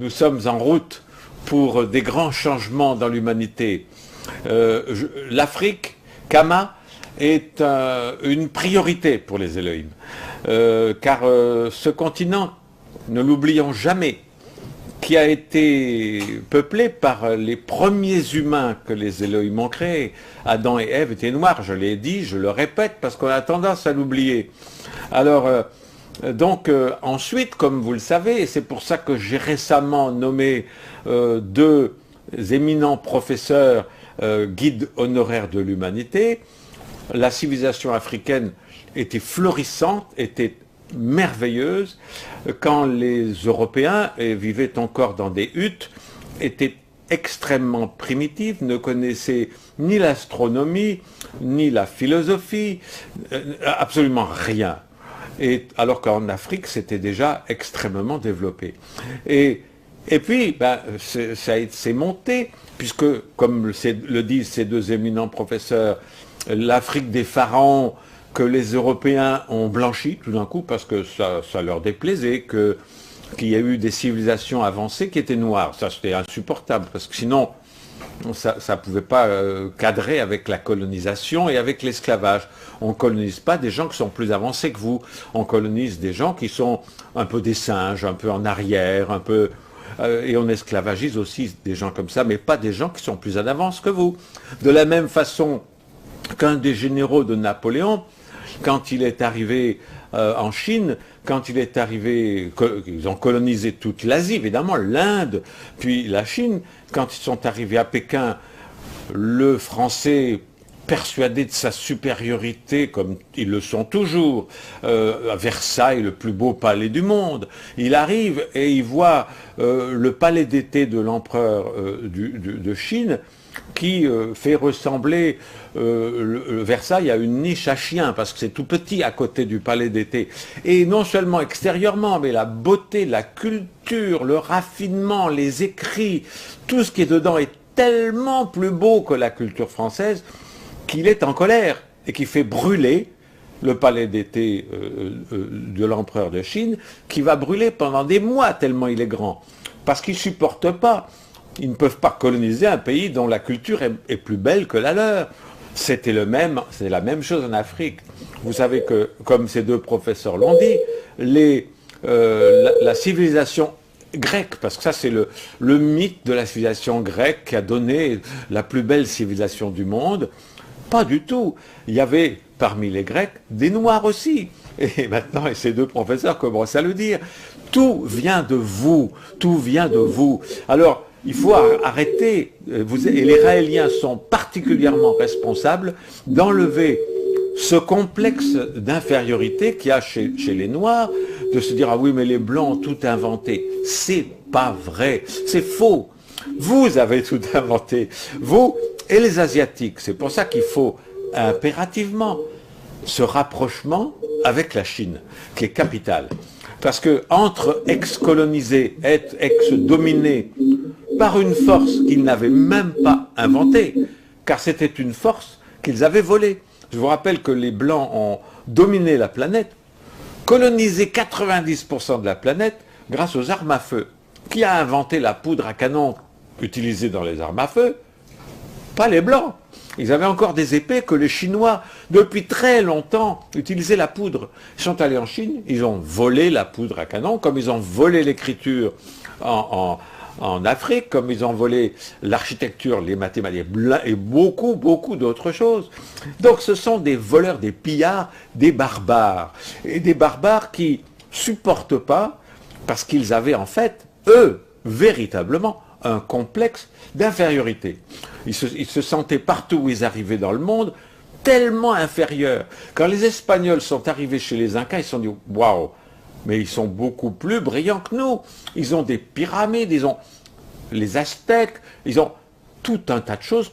nous sommes en route pour des grands changements dans l'humanité. L'Afrique, Kama, est une priorité pour les Elohim. Car ce continent, ne l'oublions jamais, qui a été peuplé par les premiers humains que les Elohim ont créés. Adam et Ève étaient noirs, je l'ai dit, je le répète, parce qu'on a tendance à l'oublier. Alors, ensuite, comme vous le savez, et c'est pour ça que j'ai récemment nommé deux éminents professeurs guides honoraires de l'humanité, la civilisation africaine était florissante, était merveilleuse, quand les Européens vivaient encore dans des huttes, étaient extrêmement primitifs, ne connaissaient ni l'astronomie, ni la philosophie, absolument rien. Et alors qu'en Afrique, c'était déjà extrêmement développé. Et puis, c'est monté, puisque, comme le disent ces deux éminents professeurs, l'Afrique des pharaons, que les Européens ont blanchi tout d'un coup, parce que ça leur déplaisait, qu'il y a eu des civilisations avancées qui étaient noires. Ça, c'était insupportable, parce que sinon, ça ne pouvait pas cadrer avec la colonisation et avec l'esclavage. On ne colonise pas des gens qui sont plus avancés que vous. On colonise des gens qui sont un peu des singes, un peu en arrière, un peu... et on esclavagise aussi des gens comme ça, mais pas des gens qui sont plus en avance que vous. De la même façon qu'un des généraux de Napoléon, quand il est arrivé en Chine, quand il est arrivé, ils ont colonisé toute l'Asie, évidemment, l'Inde, puis la Chine, quand ils sont arrivés à Pékin, le Français, persuadé de sa supériorité, comme ils le sont toujours, à Versailles, le plus beau palais du monde, il arrive et il voit le palais d'été de l'empereur de Chine, qui fait ressembler Versailles à une niche à chien, parce que c'est tout petit à côté du palais d'été. Et non seulement extérieurement, mais la beauté, la culture, le raffinement, les écrits, tout ce qui est dedans est tellement plus beau que la culture française qu'il est en colère et qui fait brûler le palais d'été de l'empereur de Chine, qui va brûler pendant des mois tellement il est grand, parce qu'il ne supporte pas. Ils ne peuvent pas coloniser un pays dont la culture est plus belle que la leur. C'est la même chose en Afrique. Vous savez que, comme ces deux professeurs l'ont dit, la civilisation grecque, parce que ça c'est le mythe de la civilisation grecque qui a donné la plus belle civilisation du monde, pas du tout. Il y avait parmi les Grecs des Noirs aussi. Et maintenant, ces deux professeurs commencent à le dire. Tout vient de vous, tout vient de vous. Alors, il faut arrêter, et les Raéliens sont particulièrement responsables d'enlever ce complexe d'infériorité qu'il y a chez les Noirs, de se dire « Ah oui, mais les Blancs ont tout inventé ». C'est pas vrai, c'est faux. Vous avez tout inventé, vous et les Asiatiques. C'est pour ça qu'il faut impérativement ce rapprochement avec la Chine, qui est capitale. Parce que entre ex-colonisés, être ex-dominés par une force qu'ils n'avaient même pas inventée, car c'était une force qu'ils avaient volée. Je vous rappelle que les Blancs ont dominé la planète, colonisé 90% de la planète grâce aux armes à feu. Qui a inventé la poudre à canon utilisée dans les armes à feu? Pas les Blancs. Ils avaient encore des épées que les Chinois, depuis très longtemps, utilisaient la poudre. Ils sont allés en Chine, ils ont volé la poudre à canon, comme ils ont volé l'écriture en Afrique, comme ils ont volé l'architecture, les mathématiques et beaucoup, beaucoup d'autres choses. Donc ce sont des voleurs, des pillards, des barbares. Et des barbares qui supportent pas, parce qu'ils avaient en fait, eux, véritablement, un complexe d'infériorité. Ils se sentaient partout où ils arrivaient dans le monde tellement inférieurs. Quand les Espagnols sont arrivés chez les Incas, ils se sont dit « Waouh, mais ils sont beaucoup plus brillants que nous. Ils ont des pyramides, ils ont les Aztèques, ils ont tout un tas de choses,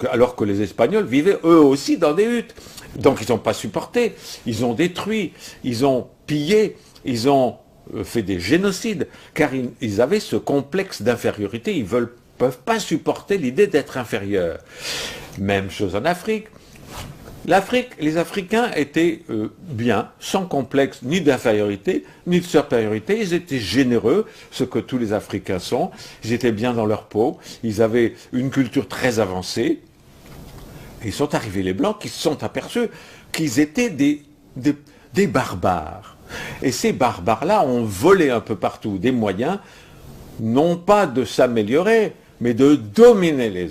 alors que les Espagnols vivaient eux aussi dans des huttes. Donc ils n'ont pas supporté, ils ont détruit, ils ont pillé, ils ont fait des génocides, car ils avaient ce complexe d'infériorité, ils ne peuvent pas supporter l'idée d'être inférieurs. Même chose en Afrique. L'Afrique, les Africains étaient bien, sans complexe ni d'infériorité, ni de supériorité. Ils étaient généreux, ce que tous les Africains sont. Ils étaient bien dans leur peau. Ils avaient une culture très avancée. Et sont arrivés les Blancs qui se sont aperçus qu'ils étaient des barbares. Et ces barbares-là ont volé un peu partout des moyens, non pas de s'améliorer, mais de dominer les